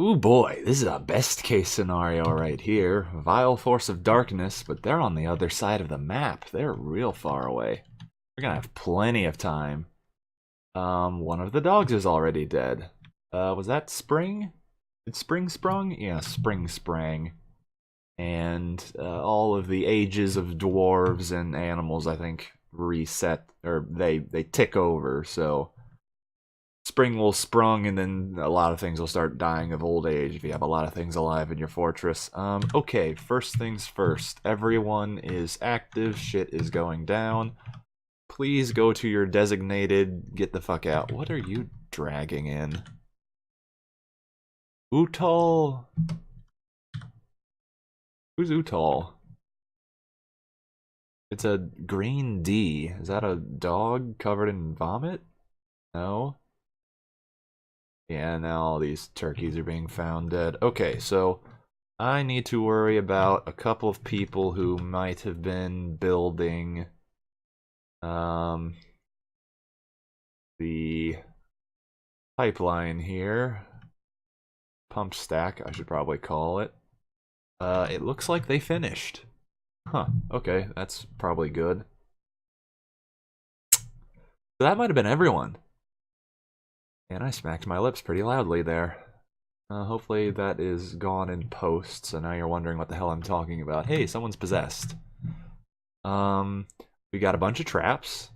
Ooh boy, this is a best case scenario right here. Vile force of darkness, but they're on the other side of the map. They're real far away. We're gonna have plenty of time. One of the dogs is already dead. Was that Spring? Did Spring sprung? Yeah, Spring sprang. And all of the ages of dwarves and animals, I think, reset, or they tick over, so spring will sprung, and then a lot of things will start dying of old age if you have a lot of things alive in your fortress. Okay, first things first. Everyone is active. Shit is going down. Please go to your designated... Get the fuck out. What are you dragging in? Utal? Who's Utal? It's a green D. Is that a dog covered in vomit? No. Yeah, now all these turkeys are being found dead. Okay, so I need to worry about a couple of people who might have been building the pipeline here. Pump stack, I should probably call it. It looks like they finished. Huh, okay, that's probably good. So that might have been everyone. And I smacked my lips pretty loudly there. Hopefully that is gone in post, so now you're wondering what the hell I'm talking about. Hey, someone's possessed. We got a bunch of traps,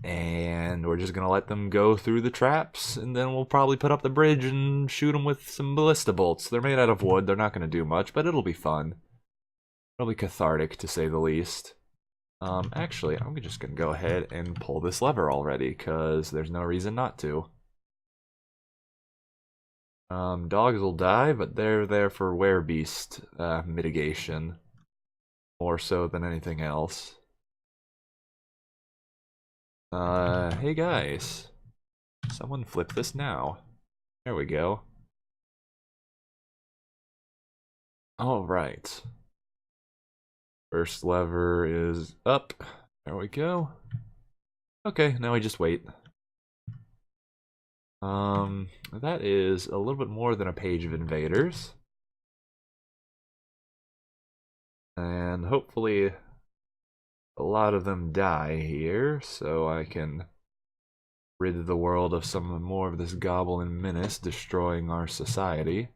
and we're just gonna let them go through the traps, and then we'll probably put up the bridge and shoot them with some ballista bolts. They're made out of wood, they're not gonna do much, but it'll be fun. It'll be cathartic, to say the least. Actually, I'm just gonna go ahead and pull this lever already, because there's no reason not to. Dogs will die, but they're there for werebeast mitigation. More so than anything else. Hey guys. Someone flip this now. There we go. Alright. First lever is up. There we go. Okay, now we just wait. That is a little bit more than a page of invaders. And hopefully a lot of them die here, so I can rid the world of some more of this goblin menace destroying our society.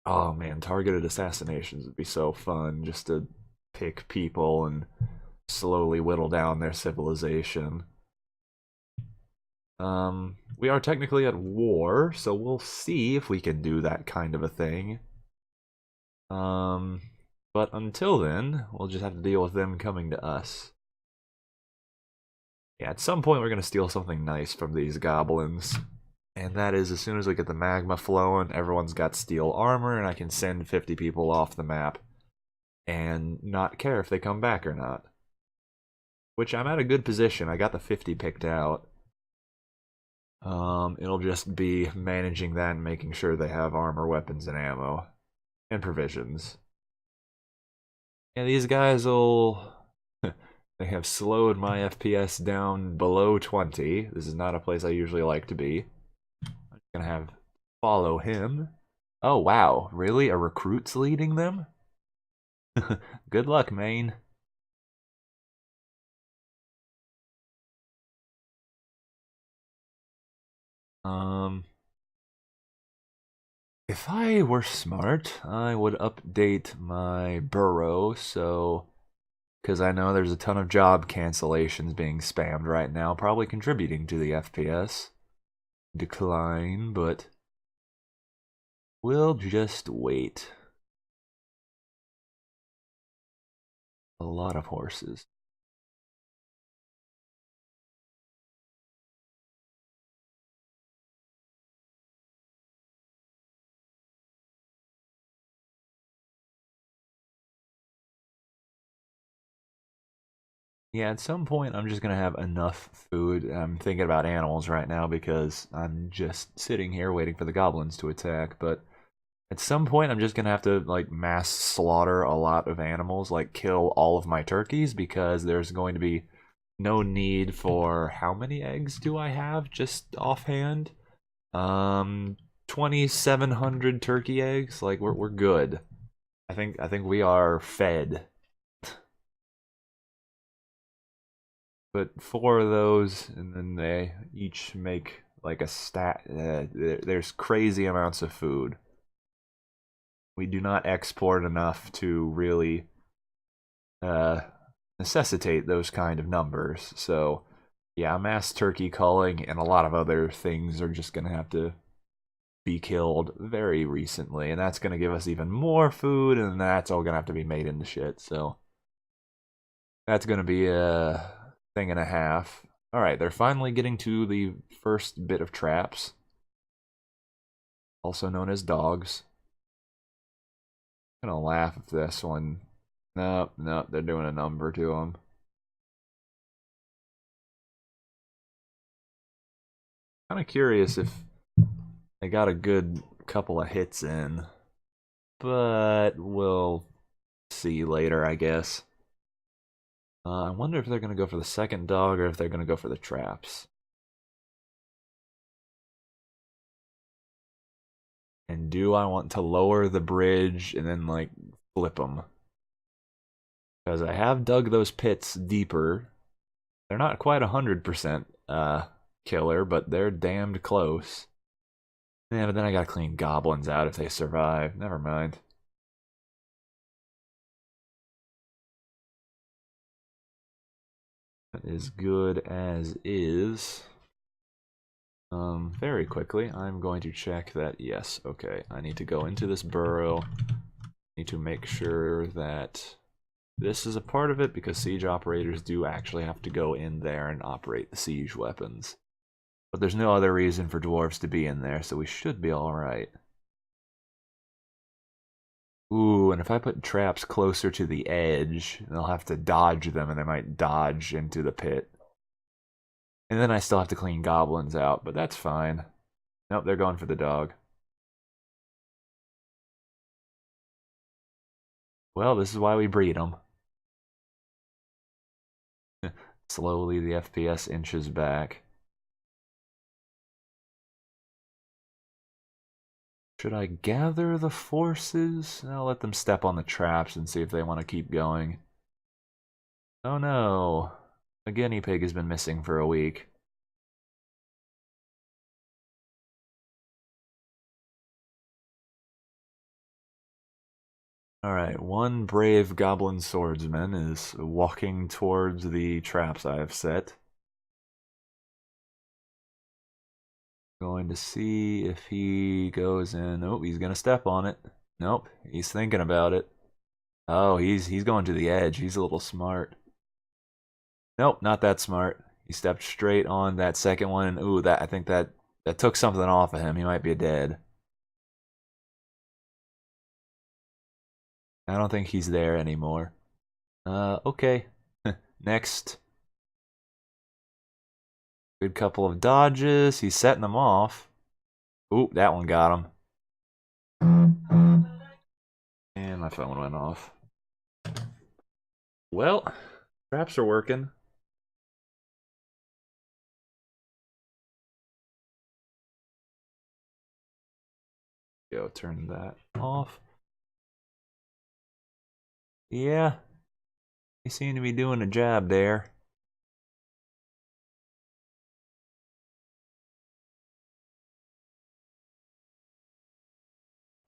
Oh man, targeted assassinations would be so fun, just to pick people and slowly whittle down their civilization. We are technically at war, so we'll see if we can do that kind of a thing. But until then, we'll just have to deal with them coming to us. Yeah, at some point we're gonna steal something nice from these goblins. And that is, as soon as we get the magma flowing, everyone's got steel armor, and I can send 50 people off the map and not care if they come back or not. Which, I'm at a good position. I got the 50 picked out. It'll just be managing that and making sure they have armor, weapons, and ammo. And provisions. Yeah, these guys will... They have slowed my FPS down below 20. This is not a place I usually like to be. I'm gonna have follow him. Oh wow, really? A recruit's leading them? Good luck, Maine. If I were smart, I would update my burrow, so... Because I know there's a ton of job cancellations being spammed right now, probably contributing to the FPS decline, but... We'll just wait. A lot of horses. Yeah, at some point I'm just gonna have enough food. I'm thinking about animals right now because I'm just sitting here waiting for the goblins to attack, but at some point I'm just gonna have to like mass slaughter a lot of animals, like kill all of my turkeys, because there's going to be no need for... How many eggs do I have just offhand? Um, 2,700 turkey eggs. Like we're good. I think we are fed. But 4 of those, and then they each make like a stat. There's crazy amounts of food. We do not export enough to really uh, necessitate those kind of numbers. So, yeah, mass turkey culling and a lot of other things are just going to have to be killed very recently. And that's going to give us even more food, and that's all going to have to be made into shit. So, that's going to be a thing and a half. Alright, they're finally getting to the first bit of traps, also known as dogs. I'm gonna laugh if this one... Nope, nope, they're doing a number to them. Kind of curious if they got a good couple of hits in, but we'll see later, I guess. I wonder if they're gonna go for the second dog or if they're gonna go for the traps. And do I want to lower the bridge and then, like, flip them? Because I have dug those pits deeper. They're not quite 100% killer, but they're damned close. Yeah, but then I gotta clean goblins out if they survive. Never mind. That is good as is. Very quickly, I'm going to check that, yes, okay, I need to go into this burrow. Need to make sure that this is a part of it, because siege operators do actually have to go in there and operate the siege weapons. But there's no other reason for dwarves to be in there, so we should be alright. Ooh, and if I put traps closer to the edge, they'll have to dodge them, and they might dodge into the pit. And then I still have to clean goblins out, but that's fine. Nope, they're going for the dog. Well, this is why we breed them. Slowly, the FPS inches back. Should I gather the forces? I'll let them step on the traps and see if they want to keep going. Oh no. A guinea pig has been missing for a week. Alright, one brave goblin swordsman is walking towards the traps I have set. Going to see if he goes in. Oh, he's gonna step on it. Nope, he's thinking about it. Oh, he's going to the edge. He's a little smart. Nope, not that smart. He stepped straight on that second one, and ooh, I think that took something off of him. He might be dead. I don't think he's there anymore. Okay. Next. Good couple of dodges. He's setting them off. Ooh, that one got him. And my phone went off. Well, traps are working. Go turn that off. Yeah, they seem to be doing a job there.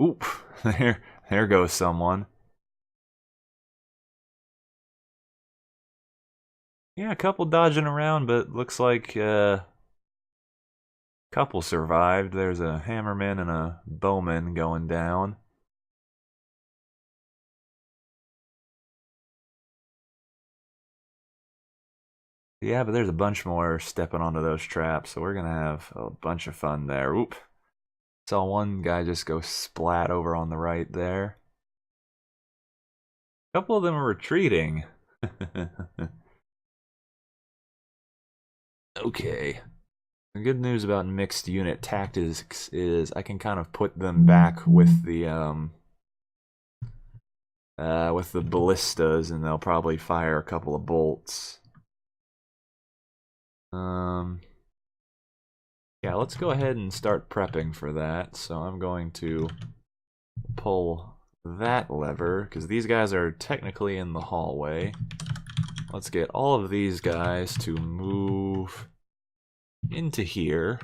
Oop, there goes someone. Yeah, a couple dodging around, but looks like couple survived. There's a hammerman and a bowman going down. Yeah, but there's a bunch more stepping onto those traps, so we're gonna have a bunch of fun there. Oop. Saw one guy just go splat over on the right there. A couple of them are retreating. Okay. The good news about mixed unit tactics is I can kind of put them back with the ballistas, and they'll probably fire a couple of bolts. Yeah, Yeah, let's go ahead and start prepping for that. So I'm going to pull that lever, because these guys are technically in the hallway. Let's get all of these guys to move into here.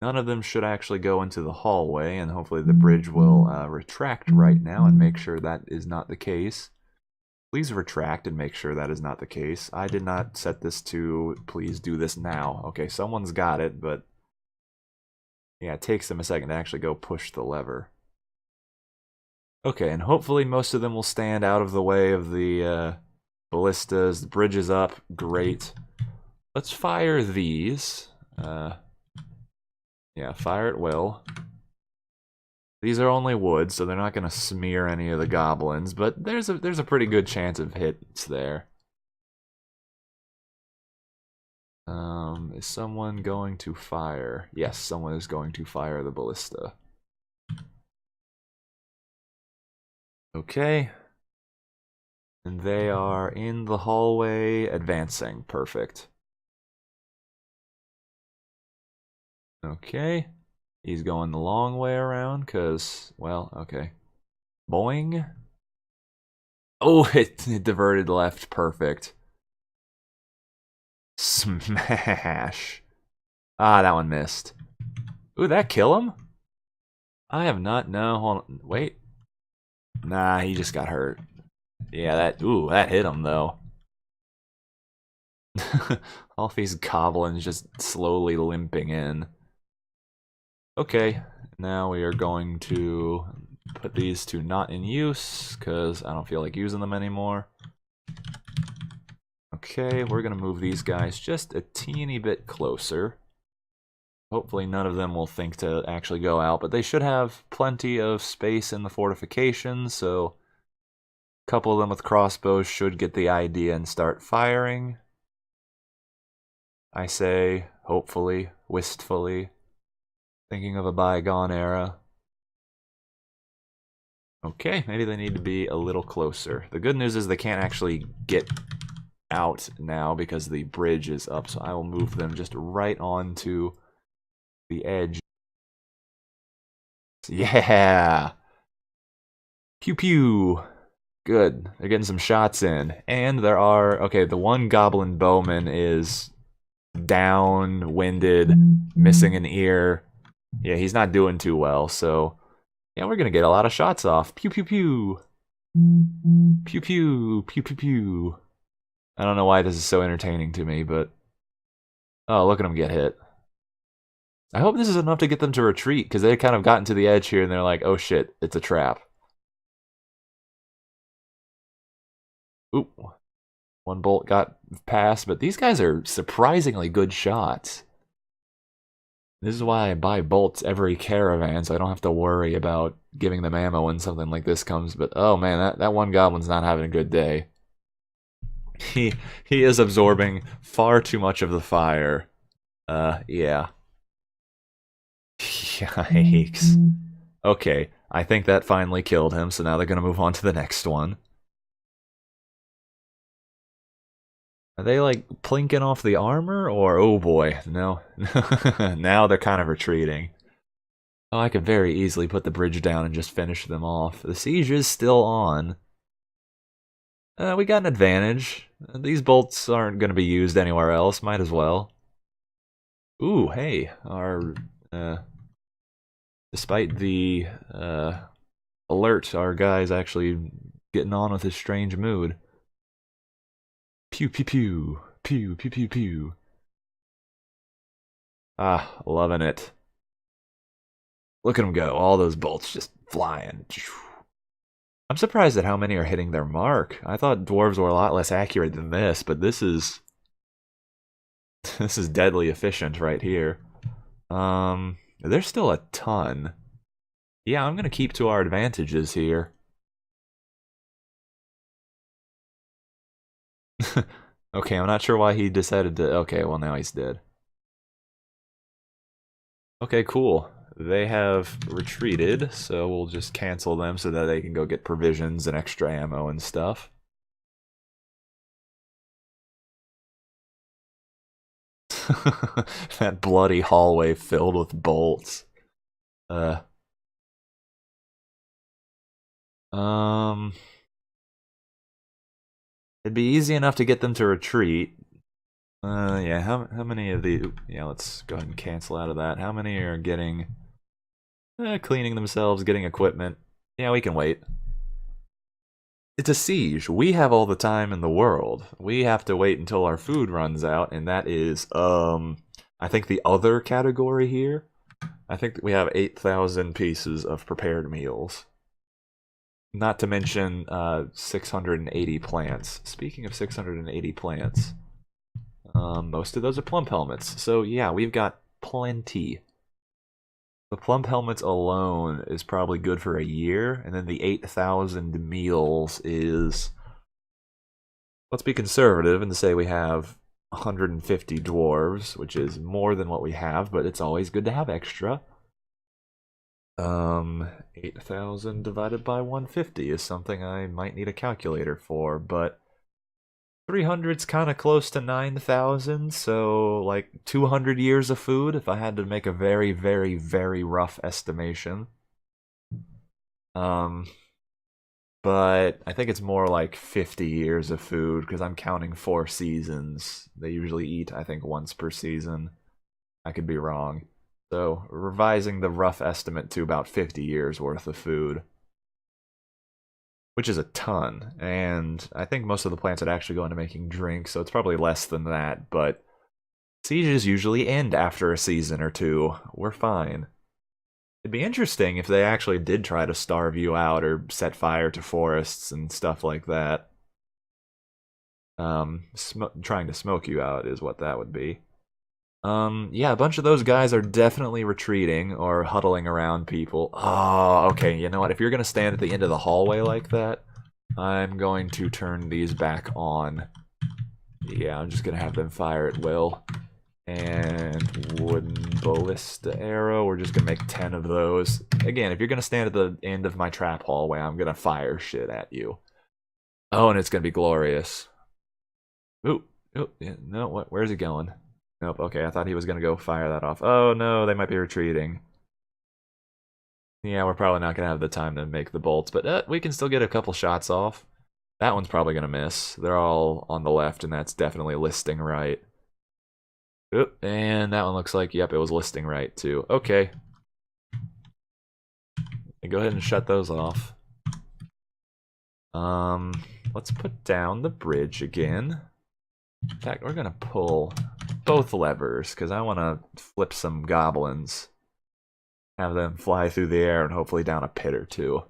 None of them should actually go into the hallway, and hopefully the bridge will retract right now and make sure that is not the case. Please retract and make sure that is not the case. I did not set this to please do this now. Okay, someone's got it, but yeah, it takes them a second to actually go push the lever. Okay, and hopefully most of them will stand out of the way of the ballistas. The bridge is up. Great. Let's fire these. Yeah, fire at will. These are only wood, so they're not going to smear any of the goblins, but there's a pretty good chance of hits there. Is someone going to fire? Yes, someone is going to fire the ballista. Okay. And they are in the hallway, advancing. Perfect. Okay. He's going the long way around, because, well, okay. Boing. Oh, it diverted left. Perfect. Smash. Ah, that one missed. Ooh, that kill him? I have not, no, hold on, wait. Nah, he just got hurt. Yeah, that hit him, though. All these goblins just slowly limping in. Okay, now we are going to put these two not in use, because I don't feel like using them anymore. Okay, we're going to move these guys just a teeny bit closer. Hopefully none of them will think to actually go out, but they should have plenty of space in the fortifications, so a couple of them with crossbows should get the idea and start firing. I say, hopefully, wistfully, thinking of a bygone era. Okay, maybe they need to be a little closer. The good news is they can't actually get out now because the bridge is up, so I will move them just right onto the edge. Yeah! Pew pew! Good. They're getting some shots in. And there are... Okay, the one goblin bowman is down-winded, missing an ear. Yeah, he's not doing too well, so... Yeah, we're gonna get a lot of shots off. Pew pew pew! Pew pew! Pew pew pew! I don't know why this is so entertaining to me, but... Oh, look at him get hit. I hope this is enough to get them to retreat, because they kind of gotten to the edge here and they're like, oh shit, it's a trap. Oop. One bolt got past, but these guys are surprisingly good shots. This is why I buy bolts every caravan, so I don't have to worry about giving them ammo when something like this comes. But oh man, that one goblin's not having a good day. He is absorbing far too much of the fire. Yeah. Yikes. Okay, I think that finally killed him, so now they're gonna move on to the next one. Are they, like, plinking off the armor, or... Oh boy, no. Now they're kind of retreating. Oh, I could very easily put the bridge down and just finish them off. The siege is still on. We got an advantage. These bolts aren't going to be used anywhere else, might as well. Ooh, hey, our... despite the, alert, our guy's actually getting on with his strange mood. Pew pew pew, pew pew pew pew. Ah, loving it. Look at him go, all those bolts just flying. I'm surprised at how many are hitting their mark. I thought dwarves were a lot less accurate than this, but this is deadly efficient right here. There's still a ton. Yeah, I'm gonna keep to our advantages here. Okay, I'm not sure why he decided to... Okay, well now he's dead. Okay, cool. They have retreated, so we'll just cancel them so that they can go get provisions and extra ammo and stuff. That bloody hallway filled with bolts. Uh, um, it'd be easy enough to get them to retreat. Yeah, how many of the... Yeah, let's go ahead and cancel out of that. How many are getting... cleaning themselves, getting equipment? Yeah, we can wait. It's a siege. We have all the time in the world. We have to wait until our food runs out, and that is, I think the other category here. I think we have 8,000 pieces of prepared meals. Not to mention 680 plants. Speaking of 680 plants, most of those are plump helmets. So yeah, we've got plenty. The plump helmets alone is probably good for a year, and then the 8,000 meals is... Let's be conservative and say we have 150 dwarves, which is more than what we have, but it's always good to have extra. 8,000 divided by 150 is something I might need a calculator for, but 300's kind of close to 9,000, so like 200 years of food if I had to make a very, very, very rough estimation. But I think it's more like 50 years of food because I'm counting 4 seasons. They usually eat, I think, once per season. I could be wrong. So revising the rough estimate to about 50 years worth of food. Which is a ton, and I think most of the plants would actually go into making drinks, so it's probably less than that, but sieges usually end after a season or two. We're fine. It'd be interesting if they actually did try to starve you out or set fire to forests and stuff like that. Trying to smoke you out is what that would be. Yeah, a bunch of those guys are definitely retreating or huddling around people. Oh, okay, you know what? If you're going to stand at the end of the hallway like that, I'm going to turn these back on. Yeah, I'm just going to have them fire at will. And wooden ballista arrow, we're just going to make 10 of those. Again, if you're going to stand at the end of my trap hallway, I'm going to fire shit at you. Oh, and it's going to be glorious. Ooh, yeah, no, where's he going? Nope, okay, I thought he was going to go fire that off. Oh no, they might be retreating. Yeah, we're probably not going to have the time to make the bolts, but we can still get a couple shots off. That one's probably going to miss. They're all on the left, and that's definitely listing right. Oop, and that one looks like, yep, it was listing right too. Okay. Go ahead and shut those off. Let's put down the bridge again. In fact, we're going to pull both levers, because I want to flip some goblins. Have them fly through the air and hopefully down a pit or two.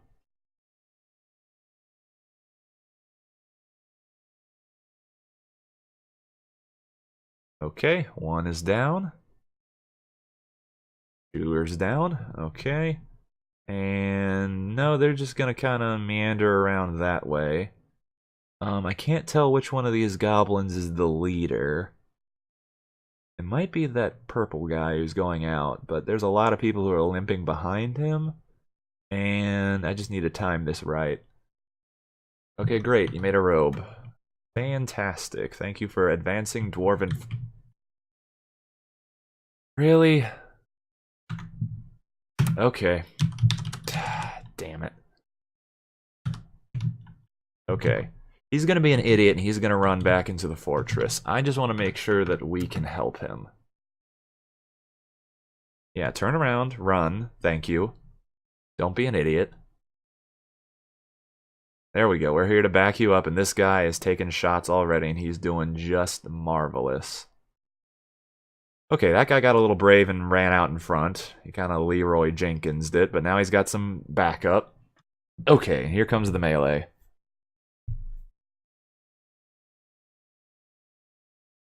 Okay, one is down. Two is down. Okay. And no, they're just going to kind of meander around that way. I can't tell which one of these goblins is the leader. It might be that purple guy who's going out, but there's a lot of people who are limping behind him, and I just need to time this right. Okay, great, you made a robe. Fantastic, thank you for advancing Dwarven... Really? Okay. Damn it. Okay. He's going to be an idiot, and he's going to run back into the fortress. I just want to make sure that we can help him. Yeah, turn around, run, thank you. Don't be an idiot. There we go, we're here to back you up, and this guy is taking shots already, and he's doing just marvelous. Okay, that guy got a little brave and ran out in front. He kind of Leroy Jenkins'd it, but now he's got some backup. Okay, here comes the melee.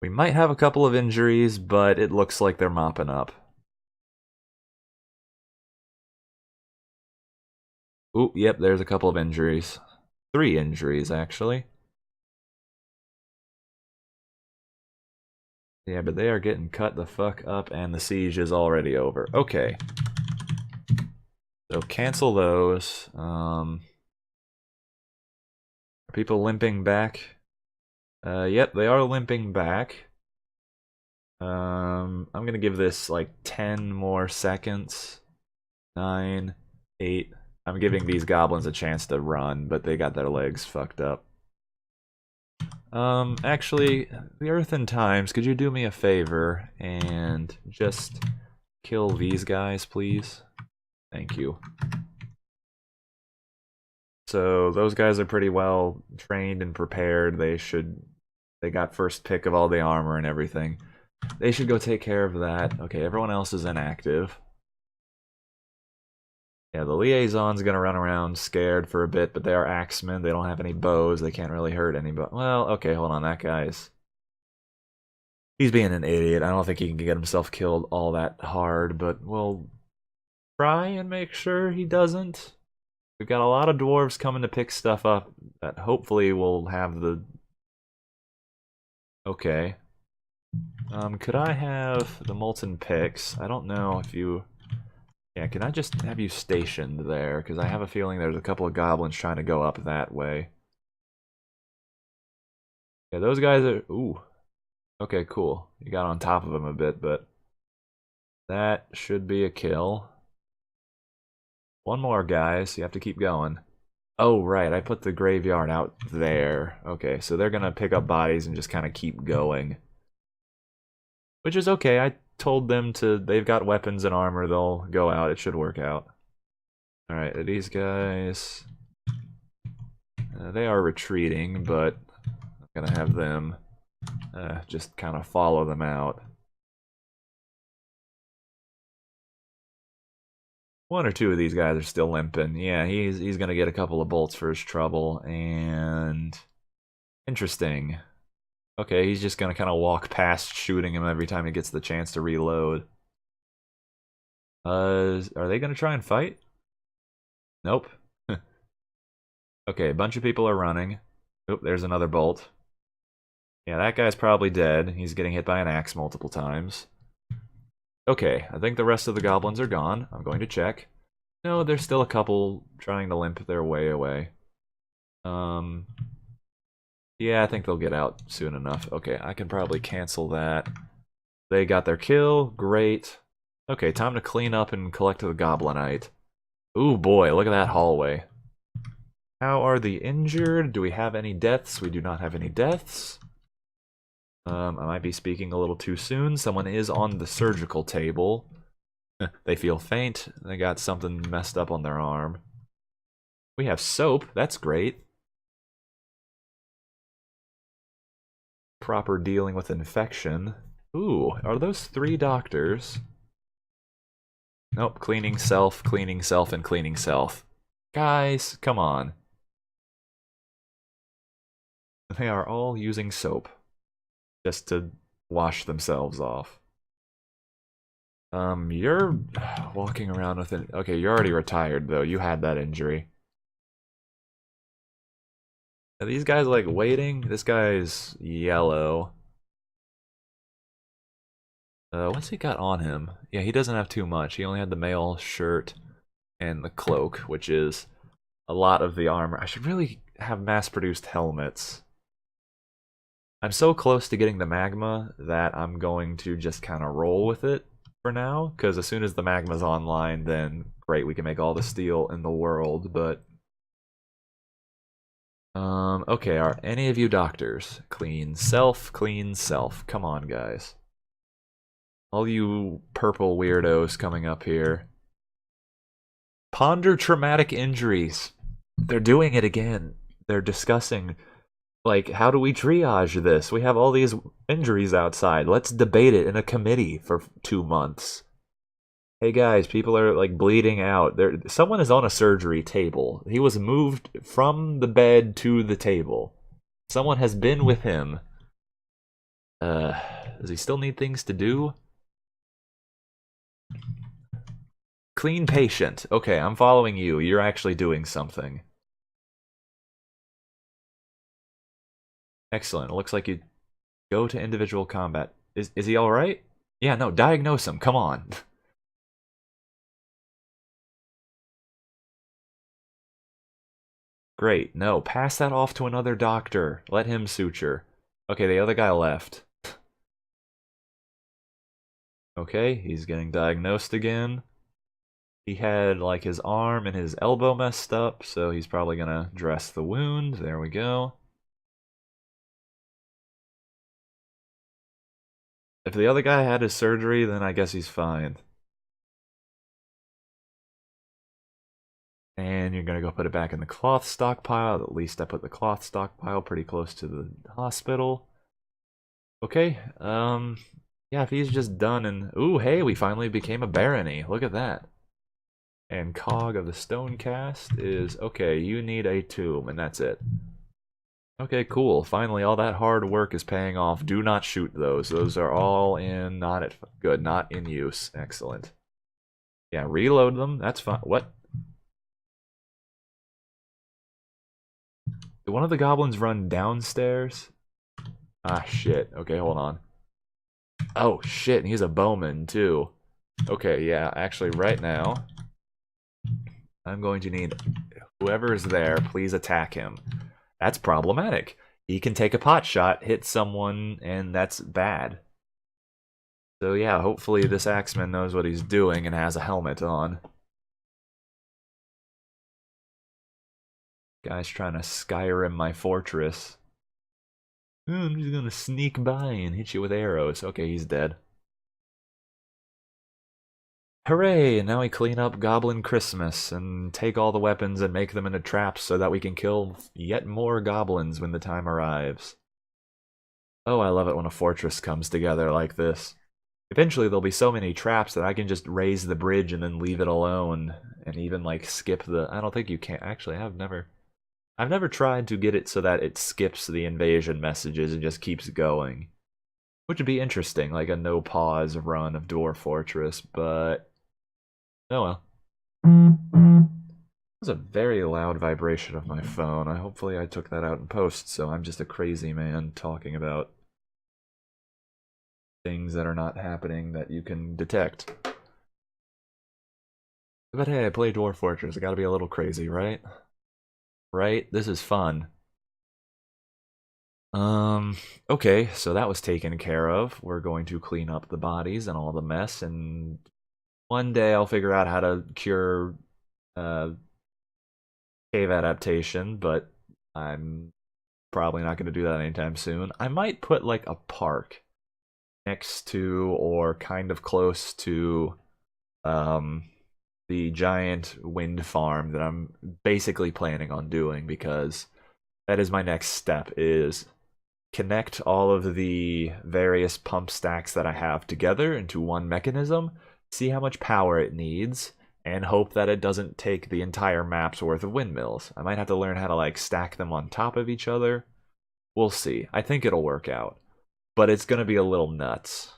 We might have a couple of injuries, but it looks like they're mopping up. Ooh, yep, there's a couple of injuries. 3 injuries, actually. Yeah, but they are getting cut the fuck up, and the siege is already over. Okay. So cancel those. Are people limping back? Yep, they are limping back. I'm gonna give this like 10 more seconds. 9, 8. I'm giving these goblins a chance to run, but they got their legs fucked up. Actually, the Earthen Times, could you do me a favor and just kill these guys, please? Thank you. So those guys are pretty well trained and prepared. They got first pick of all the armor and everything. They should go take care of that. Okay, everyone else is inactive. Yeah, the liaison's gonna run around scared for a bit, but they are axemen. They don't have any bows. They can't really hurt anybody. Well, okay, hold on. That guy's... He's being an idiot. I don't think he can get himself killed all that hard, but we'll try and make sure he doesn't. We've got a lot of dwarves coming to pick stuff up that hopefully will have the... Okay. Could I have the molten picks? I don't know if you... Yeah, can I just have you stationed there? Because I have a feeling there's a couple of goblins trying to go up that way. Yeah, those guys are... Ooh. Okay, cool. You got on top of them a bit, but... That should be a kill. One more, guys. You have to keep going. Oh, right. I put the graveyard out there. Okay, so they're gonna pick up bodies and just kind of keep going. Which is okay. I told them to... They've got weapons and armor. They'll go out. It should work out. Alright, these guys... they are retreating, but I'm gonna have them just kind of follow them out. One or two of these guys are still limping. Yeah, he's gonna get a couple of bolts for his trouble, and... Interesting. Okay, he's just gonna kind of walk past shooting him every time he gets the chance to reload. Are they gonna try and fight? Nope. Okay, a bunch of people are running. Oop, there's another bolt. Yeah, that guy's probably dead. He's getting hit by an axe multiple times. Okay, I think the rest of the goblins are gone. I'm going to check. No, there's still a couple trying to limp their way away. Yeah, I think they'll get out soon enough. Okay, I can probably cancel that. They got their kill. Great. Okay, time to clean up and collect the goblinite. Ooh boy, look at that hallway. How are the injured? Do we have any deaths? We do not have any deaths. I might be speaking a little too soon. Someone is on the surgical table. They feel faint. They got something messed up on their arm. We have soap. That's great. Proper dealing with infection. Ooh, are those 3 doctors? Nope, cleaning self, and cleaning self. Guys, come on. They are all using soap. Just to wash themselves off. You're walking around with it. Okay, you're already retired, though. You had that injury. Are these guys, like, waiting? This guy's yellow. What's he got on him? Yeah, he doesn't have too much. He only had the mail shirt and the cloak, which is a lot of the armor. I should really have mass-produced helmets. I'm so close to getting the magma that I'm going to just kind of roll with it for now, because as soon as the magma's online, then great, we can make all the steel in the world, but... okay, are any of you doctors? Clean self, come on, guys. All you purple weirdos coming up here. Ponder traumatic injuries. They're doing it again. They're discussing... Like, how do we triage this? We have all these injuries outside. Let's debate it in a committee for 2 months. Hey guys, people are, like, bleeding out. Someone is on a surgery table. He was moved from the bed to the table. Someone has been with him. Does he still need things to do? Clean patient. Okay, I'm following you. You're actually doing something. Excellent. It looks like you go to individual combat. Is he alright? Yeah, no, diagnose him. Come on. Great. No, pass that off to another doctor. Let him suture. Okay, the other guy left. Okay, he's getting diagnosed again. He had like his arm and his elbow messed up, so he's probably gonna dress the wound. There we go. If the other guy had his surgery, then I guess he's fine. And you're gonna go put it back in the cloth stockpile. At least I put the cloth stockpile pretty close to the hospital. Okay, yeah, if he's just done and... Ooh, hey, we finally became a barony. Look at that. And cog of the stone cast is... Okay, you need a tomb, and that's it. Okay, cool. Finally, all that hard work is paying off. Do not shoot those. Those are all in... Not at... Good, not in use. Excellent. Yeah, reload them. That's fine. What? Did one of the goblins run downstairs? Ah, shit. Okay, hold on. Oh, shit, and he's a bowman, too. Okay, yeah, actually, right now, I'm going to need whoever is there, please attack him. That's problematic. He can take a pot shot, hit someone, and that's bad. So yeah, hopefully this axeman knows what he's doing and has a helmet on. Guy's trying to Skyrim my fortress. I'm just gonna sneak by and hit you with arrows. Okay, he's dead. Hooray! And now we clean up Goblin Christmas and take all the weapons and make them into traps so that we can kill yet more goblins when the time arrives. Oh, I love it when a fortress comes together like this. Eventually there'll be so many traps that I can just raise the bridge and then leave it alone and even like skip the... I don't think you can. Actually, I've never tried to get it so that it skips the invasion messages and just keeps going. Which would be interesting, like a no-pause run of Dwarf Fortress, but... Oh well. That was a very loud vibration of my phone. Hopefully I took that out in post, so I'm just a crazy man talking about things that are not happening that you can detect. But hey, I play Dwarf Fortress. I gotta be a little crazy, right? Right? This is fun. Okay, so that was taken care of. We're going to clean up the bodies and all the mess, and one day I'll figure out how to cure cave adaptation, but I'm probably not going to do that anytime soon. I might put like a park next to or kind of close to the giant wind farm that I'm basically planning on doing, because that is my next step, is connect all of the various pump stacks that I have together into one mechanism, see how much power it needs, and hope that it doesn't take the entire map's worth of windmills. I might have to learn how to like stack them on top of each other. We'll see. I think it'll work out. But it's gonna be a little nuts.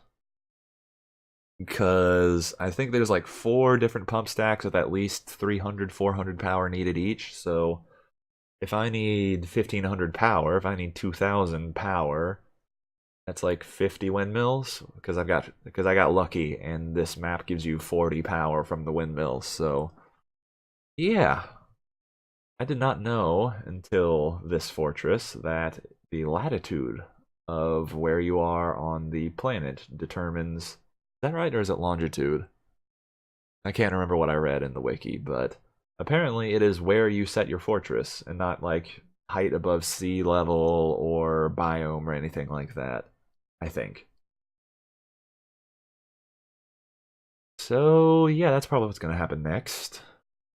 Because I think there's like 4 different pump stacks with at least 300, 400 power needed each, so if I need 1500 power, if I need 2000 power, that's like 50 windmills, because I got lucky and this map gives you 40 power from the windmills. So yeah, I did not know until this fortress that the latitude of where you are on the planet determines... Is that right, or is it longitude? I can't remember what I read in the wiki, but apparently it is where you set your fortress, and not like height above sea level or biome or anything like that, I think. So yeah, that's probably what's gonna happen next.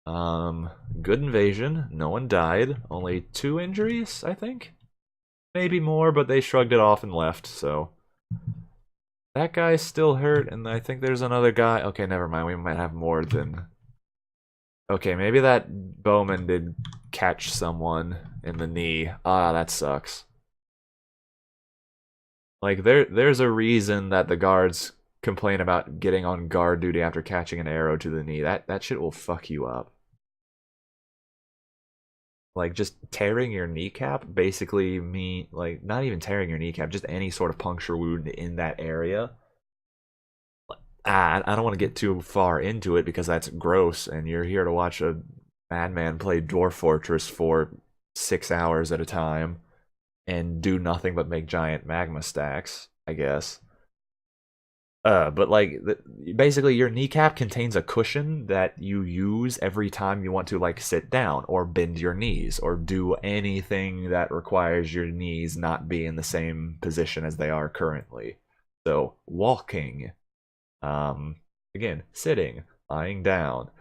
Good invasion. No one died. Only 2 injuries, I think? Maybe more, but they shrugged it off and left, so... That guy's still hurt, and I think there's another guy... Okay, never mind, we might have more than... Okay, maybe that bowman did catch someone in the knee. Ah, that sucks. Like, there's a reason that the guards complain about getting on guard duty after catching an arrow to the knee. That shit will fuck you up. Like, just tearing your kneecap basically mean, like, not even tearing your kneecap, just any sort of puncture wound in that area. I don't want to get too far into it because that's gross, and you're here to watch a madman play Dwarf Fortress for 6 hours at a time and do nothing but make giant magma stacks, I guess. But like, basically, your kneecap contains a cushion that you use every time you want to like sit down or bend your knees or do anything that requires your knees not be in the same position as they are currently. So walking, um, again, sitting, lying down.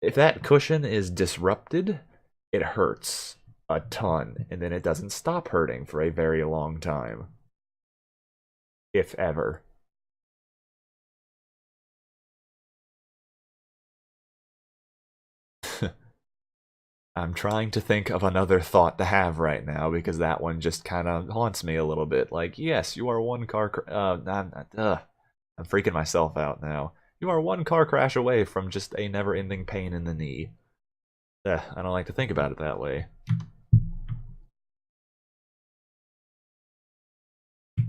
If that cushion is disrupted, it hurts a ton, and then it doesn't stop hurting for a very long time, if ever. I'm trying to think of another thought to have right now because that one just kind of haunts me a little bit. Like, yes, you are one car. I'm freaking myself out now. You are one car crash away from just a never-ending pain in the knee. I don't like to think about it that way.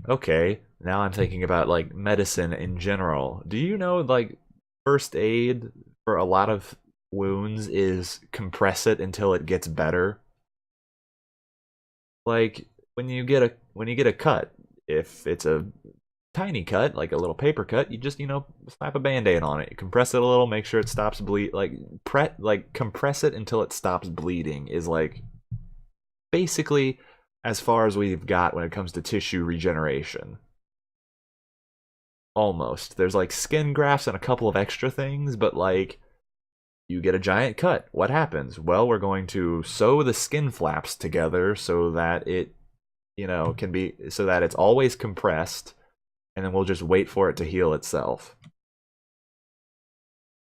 Okay, now I'm thinking about like medicine in general. Do you know like first aid for a lot of wounds is compress it until it gets better? Like when you get a cut, if it's a tiny cut, like a little paper cut, you just, slap a band-aid on it. You compress it a little, make sure it stops bleed like compress it until it stops bleeding is like basically as far as we've got when it comes to tissue regeneration. Almost. There's like skin grafts and a couple of extra things, but like you get a giant cut. What happens? Well, we're going to sew the skin flaps together so that it, can be so that it's always compressed, and then we'll just wait for it to heal itself.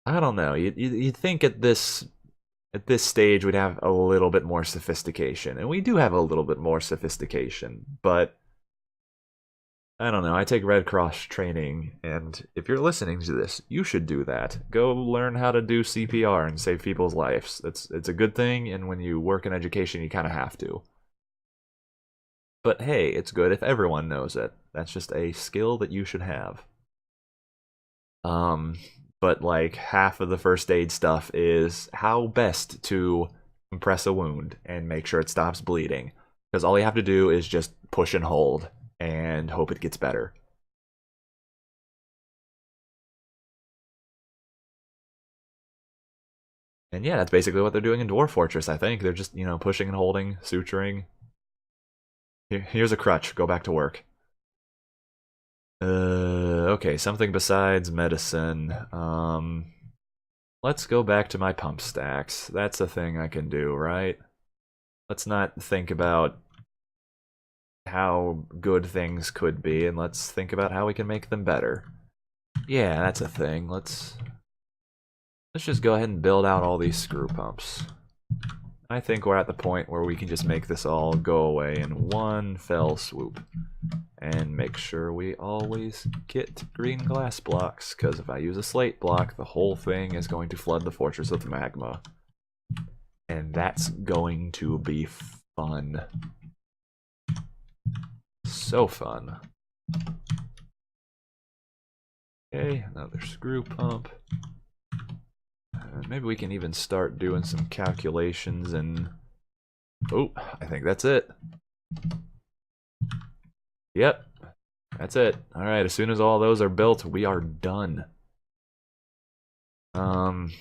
I don't know. You'd think at this stage we'd have a little bit more sophistication, and we do have a little bit more sophistication, but I don't know. I take Red Cross training, and if you're listening to this, you should do that. Go learn how to do CPR and save people's lives. It's a good thing, and when you work in education, you kind of have to. But hey, it's good if everyone knows it. That's just a skill that you should have. Um, but like half of the first aid stuff is how best to compress a wound and make sure it stops bleeding. Because all you have to do is just push and hold and hope it gets better. And yeah, that's basically what they're doing in Dwarf Fortress, I think. They're just, pushing and holding, suturing. Here's a crutch. Go back to work. Okay, something besides medicine. Let's go back to my pump stacks. That's a thing I can do, right? Let's not think about how good things could be, and let's think about how we can make them better. Yeah, that's a thing. Let's just go ahead and build out all these screw pumps. I think we're at the point where we can just make this all go away in one fell swoop. And make sure we always get green glass blocks, because if I use a slate block, the whole thing is going to flood the fortress with magma. And that's going to be fun. So fun. Okay, another screw pump. Maybe we can even start doing some calculations and... Oh, I think that's it. Yep, that's it. Alright, as soon as all those are built, we are done. And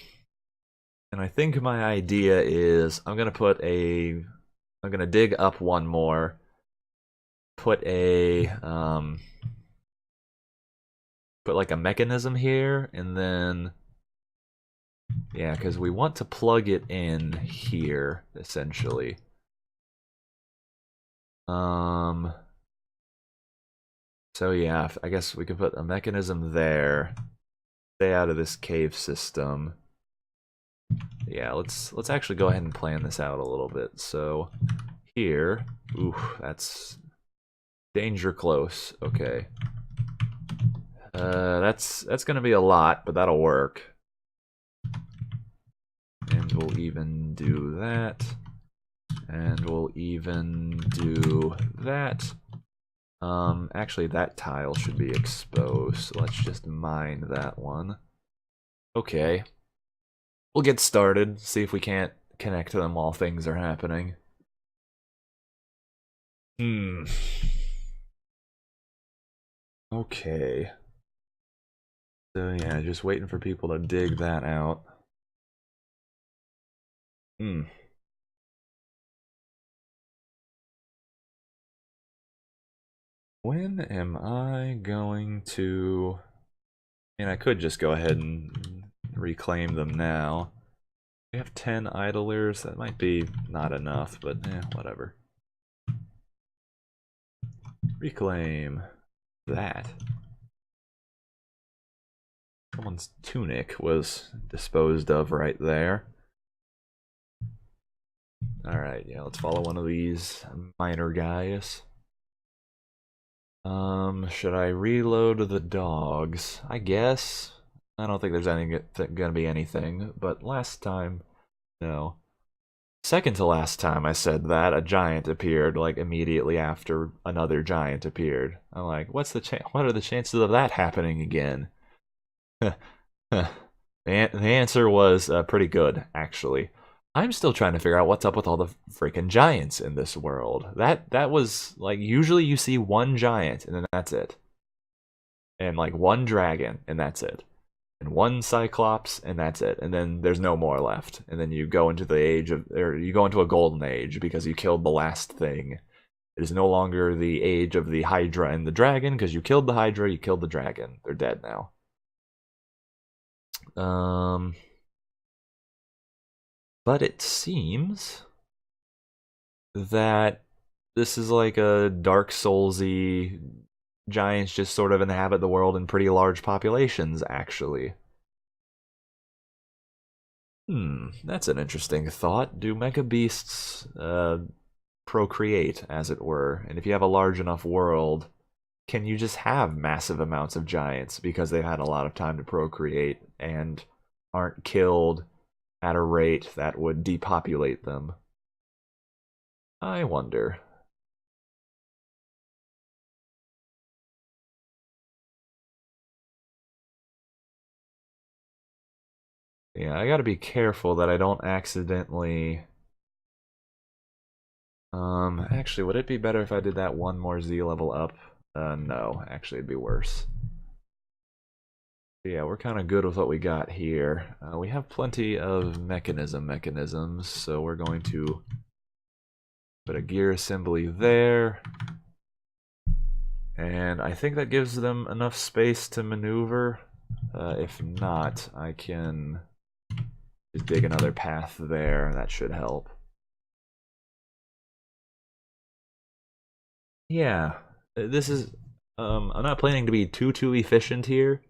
I think my idea is I'm gonna dig up one more, put like a mechanism here, and then yeah, because we want to plug it in here, essentially. So yeah, I guess we could put a mechanism there. Stay out of this cave system. Yeah, let's actually go ahead and plan this out a little bit. So here, ooh, that's danger close. Okay. That's gonna be a lot, but that'll work. And we'll even do that. And we'll even do that. Actually, that tile should be exposed, so let's just mine that one. Okay. We'll get started, see if we can't connect to them while things are happening. Okay. So yeah, just waiting for people to dig that out. Hmm. When am I going to... I mean, I could just go ahead and reclaim them now. We have 10 idlers. That might be not enough, but whatever. Reclaim that. Someone's tunic was disposed of right there. Alright, yeah, let's follow one of these minor guys. Should I reload the dogs? I guess. I don't think there's gonna be anything, but last time, no. Second to last time I said that, a giant appeared, like, immediately after another giant appeared. I'm like, what are the chances of that happening again? The answer was pretty good, actually. I'm still trying to figure out what's up with all the freaking giants in this world. That was, like, usually you see one giant, and then that's it. And, like, one dragon, and that's it. And one cyclops, and that's it. And then there's no more left. And then you go into the age of, or you go into a golden age because you killed the last thing. It is no longer the age of the Hydra and the dragon because you killed the Hydra, you killed the dragon. They're dead now. But it seems that this is like a Dark Souls-y, giants just sort of inhabit the world in pretty large populations, actually. That's an interesting thought. Do mecha beasts procreate, as it were? And if you have a large enough world, can you just have massive amounts of giants because they've had a lot of time to procreate and aren't killed at a rate that would depopulate them? I wonder. Yeah, I gotta be careful that I don't accidentally... actually, would it be better if I did that one more Z level up? No, actually it'd be worse. Yeah, we're kind of good with what we got here. We have plenty of mechanisms, so we're going to put a gear assembly there. And I think that gives them enough space to maneuver. If not, I can just dig another path there. That should help. Yeah, this is... I'm not planning to be too efficient here.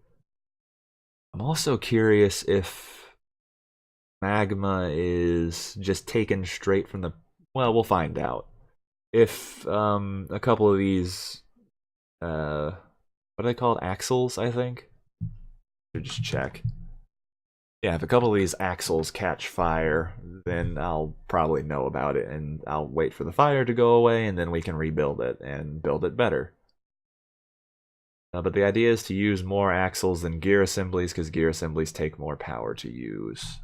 I'm also curious if magma is just taken straight from the... Well, we'll find out. If a couple of these... what are they called? Axles, I think? Should just check. Yeah, if a couple of these axles catch fire, then I'll probably know about it, and I'll wait for the fire to go away, and then we can rebuild it, and build it better. But the idea is to use more axles than gear assemblies, because gear assemblies take more power to use.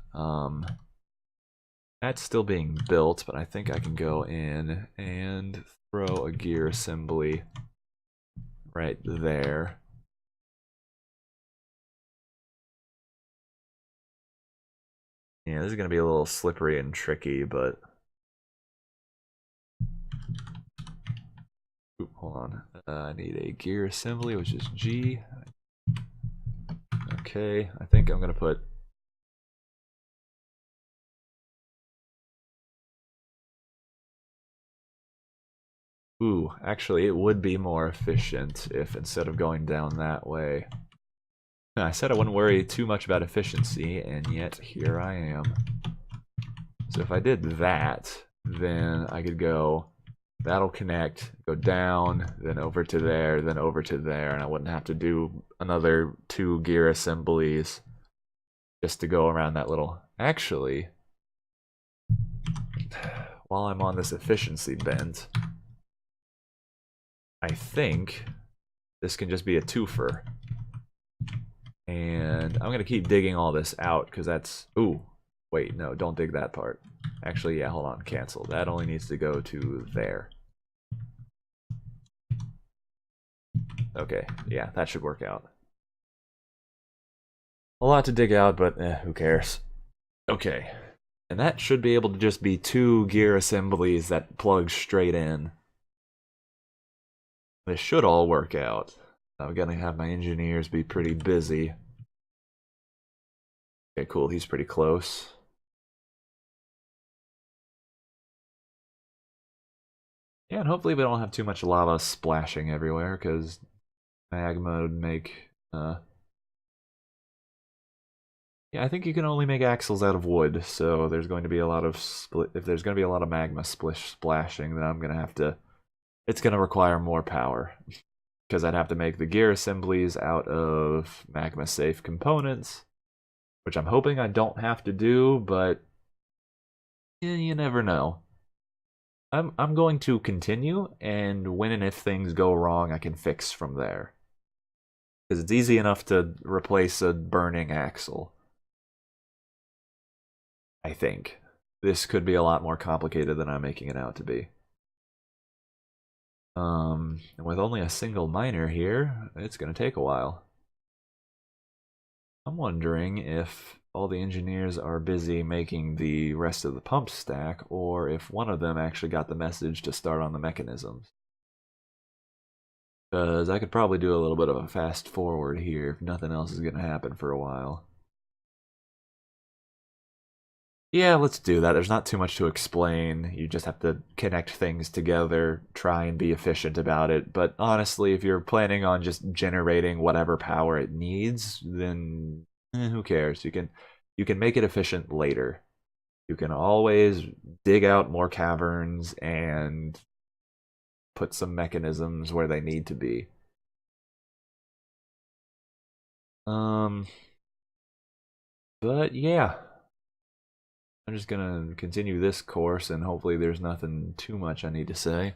That's still being built, but I think I can go in and throw a gear assembly right there. Yeah, this is going to be a little slippery and tricky, but... Oop, hold on. I need a gear assembly, which is G. Okay, I think I'm going to put... Ooh, actually, it would be more efficient if instead of going down that way... I said I wouldn't worry too much about efficiency, and yet here I am. So if I did that, then I could go... That'll connect, go down, then over to there, then over to there, and I wouldn't have to do another 2 gear assemblies just to go around that little... Actually, while I'm on this efficiency bent, I think this can just be a twofer. And I'm going to keep digging all this out, because that's... Ooh, wait, no, don't dig that part. Actually, yeah, hold on, cancel. That only needs to go to there. Okay, yeah, that should work out. A lot to dig out, but who cares? Okay. And that should be able to just be 2 gear assemblies that plug straight in. This should all work out. I'm gonna have my engineers be pretty busy. Okay, cool, he's pretty close. Yeah, and hopefully we don't have too much lava splashing everywhere, because magma would make... Yeah, I think you can only make axles out of wood, so there's going to be a lot of if there's going to be a lot of magma splashing, then I'm going to have to... It's going to require more power, because I'd have to make the gear assemblies out of magma-safe components, which I'm hoping I don't have to do, but you never know. I'm going to continue, and when and if things go wrong, I can fix from there. Because it's easy enough to replace a burning axle. I think. This could be a lot more complicated than I'm making it out to be. And with only a single miner here, it's going to take a while. I'm wondering if all the engineers are busy making the rest of the pump stack, or if one of them actually got the message to start on the mechanisms. Because I could probably do a little bit of a fast forward here if nothing else is going to happen for a while. Yeah, let's do that. There's not too much to explain. You just have to connect things together, try and be efficient about it. But honestly, if you're planning on just generating whatever power it needs, then who cares? You can make it efficient later. You can always dig out more caverns and put some mechanisms where they need to be. But yeah. I'm just gonna continue this course, and hopefully there's nothing too much I need to say.